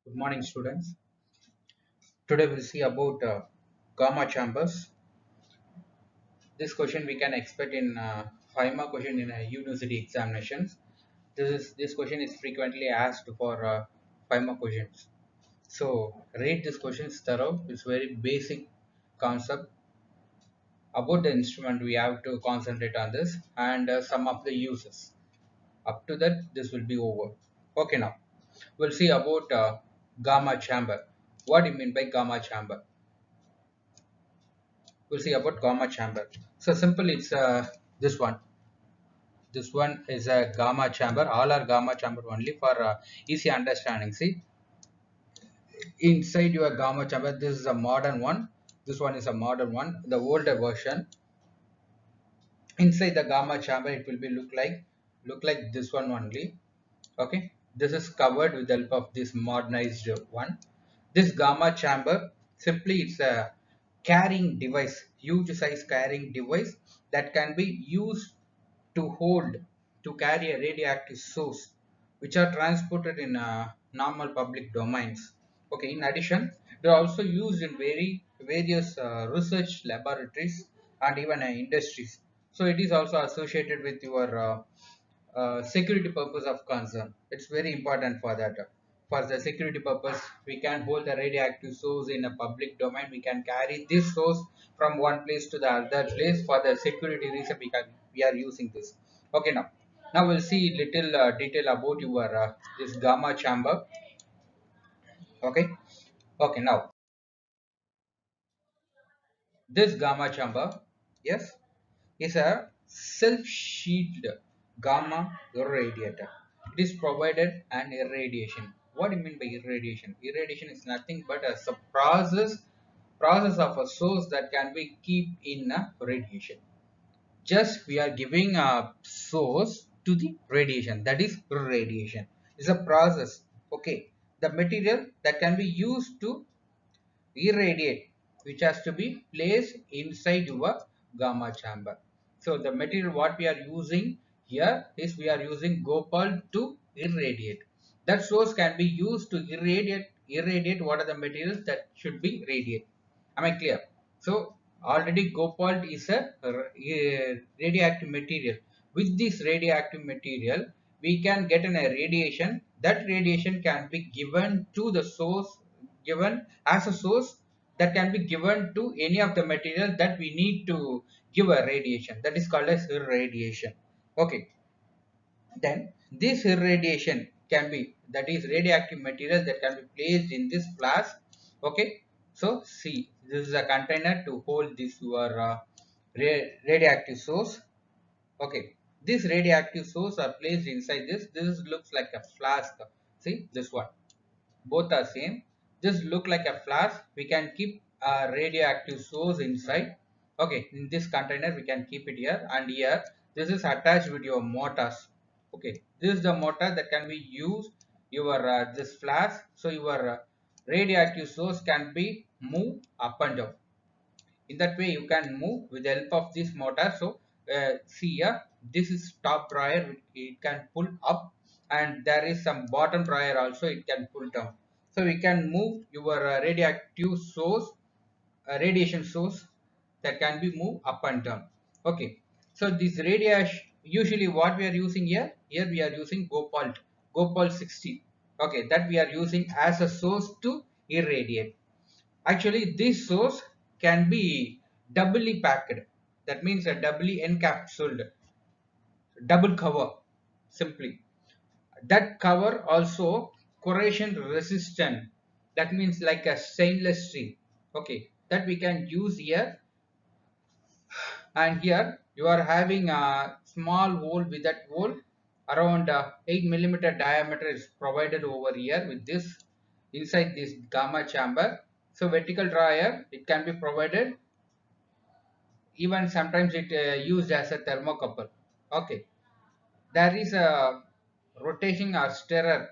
Good morning, students. Today we'll see about gamma chambers. This question we can expect in 5 mark question in a university examinations. This question is frequently asked for 5 mark questions. So read this question thorough. It's very basic concept about the instrument. We have to concentrate on this and some of the uses. Up to that, this will be over. Okay, now we'll see about gamma chamber. What do you mean by gamma chamber? We'll see about gamma chamber. So simple, it's this one. This one is a gamma chamber. All are gamma chamber only for easy understanding. See, inside your gamma chamber, this is a modern one. This one is a modern one. The older version. Inside the gamma chamber, it will be look like this one only. Okay, this is covered with the help of this modernized one. This gamma chamber simply it's a carrying device, huge size carrying device that can be used to hold, to carry a radioactive source which are transported in normal public domains. Okay, in addition, they are also used in various research laboratories and even industries. So it is also associated with your security purpose of concern. It's very important for that. For the security purpose, we can hold the radioactive source in a public domain. We can carry this source from one place to the other place. For the security reason, we are using this. Okay, now we'll see little detail about your this gamma chamber. Okay, okay, now this gamma chamber, yes, is a self-sheathed gamma irradiator. It is provided an irradiation. What do you mean by irradiation? Irradiation is nothing but a process of a source that can be keep in a radiation. Just we are giving a source to the radiation, that is irradiation. It's a process. Okay, the material that can be used to irradiate, which has to be placed inside your gamma chamber. So the material what we are using here is we are using cobalt to irradiate. That source can be used to irradiate what are the materials that should be radiate. Am I clear? So already cobalt is a radioactive material. With this radioactive material, we can get a radiation. That radiation can be given to the source, given as a source that can be given to any of the material that we need to give a radiation. That is called as irradiation. Okay, then this irradiation can be, that is radioactive material that can be placed in this flask. Okay, so see, this is a container to hold this your radioactive source. Okay, this radioactive source are placed inside this. This looks like a flask. See this one, both are same. This look like a flask. We can keep a radioactive source inside. Okay, in this container we can keep it here, and here this is attached with your motors. Okay, this is the motor that can be used your this flask, so your radioactive source can be moved up and down. In that way you can move with the help of this motor. So see here, this is top dryer, it can pull up, and there is some bottom dryer also, it can pull down. So we can move your radioactive source, radiation source that can be moved up and down. Okay, so this radiation, usually what we are using here we are using cobalt 60. Okay, that we are using as a source to irradiate. Actually, this source can be doubly packed. That means a doubly encapsulated, double cover, simply. That cover also corrosion resistant. That means like a stainless steel. Okay, that we can use here. And here you are having a small hole. With that hole around 8 mm diameter is provided over here with this inside this gamma chamber. So vertical dryer, it can be provided, even sometimes it used as a thermocouple. Okay, there is a rotation or stirrer,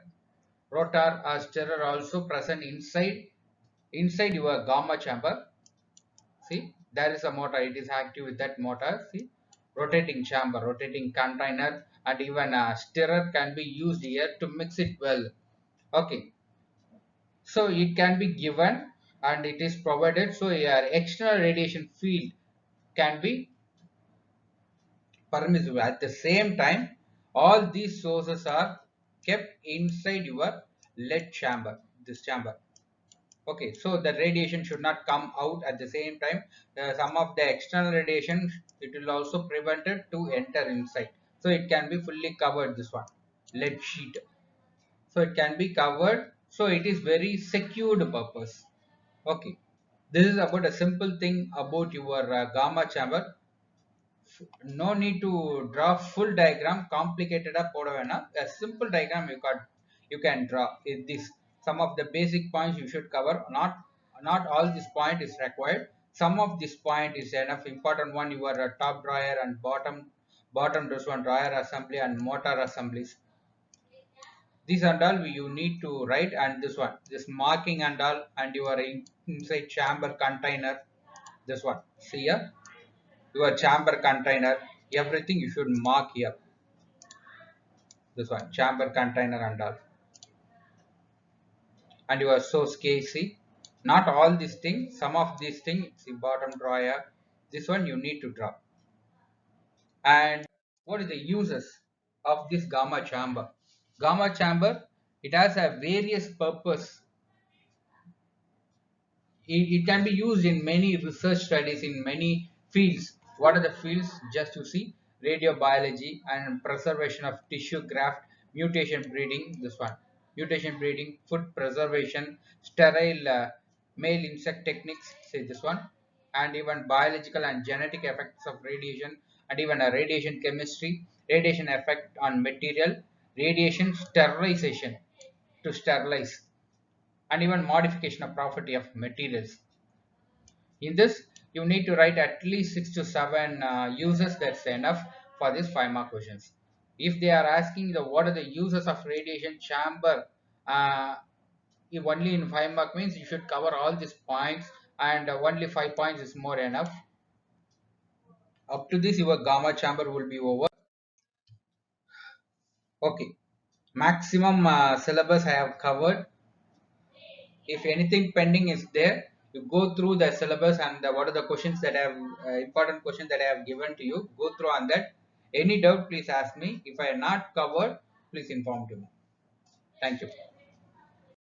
rotor or stirrer also present inside your gamma chamber. See, there is a motor, it is active with that motor. See, rotating chamber, rotating container, and even a stirrer can be used here to mix it well. Okay, So it can be given and it is provided. So your external radiation field can be permissible. At the same time, all these sources are kept inside your lead chamber, this chamber. Okay, so the radiation should not come out at the same time. Some of the external radiation, it will also prevent it to enter inside. So it can be fully covered, this one, lead sheet. So it can be covered. So it is very secured purpose. Okay, this is about a simple thing about your gamma chamber. No need to draw full diagram, complicated போட வேணாம். A simple diagram you can draw in this. Some of the basic points you should cover. Not all this point is required. Some of this point is enough. Important one, your top drawer and bottom this one drawer assembly and motor assemblies. These and all you need to write, and this marking and all, and your inside chamber container, this one, see here, your chamber container, everything you should mark here, this one, chamber container and all, and your source KC. Not all these things, some of these things, the bottom drawer, this one you need to draw. And what is the uses of this gamma chamber? Gamma chamber, it has a various purpose. It can be used in many research studies in many fields. What are the fields? Just to see, radiobiology and preservation of tissue graft, mutation breeding, this one, mutation breeding, food preservation, sterile male insect techniques, say this one, and even biological and genetic effects of radiation, and even a radiation chemistry, radiation effect on material, radiation sterilization, to sterilize, and even modification of property of materials. In this, you need to write at least 6 to 7 uses. That's enough for these 5 mark questions. If they are asking the what are the uses of radiation chamber, if only in 5 mark means you should cover all these points, and only 5 points is more enough. Up to this, your gamma chamber will be over. Okay, maximum syllabus I have covered. If anything pending is there, you go through the syllabus and what are the questions that I have, important questions that I have given to you, go through on that. Any doubt, please ask me. If I am not covered, please inform to me. Thank you.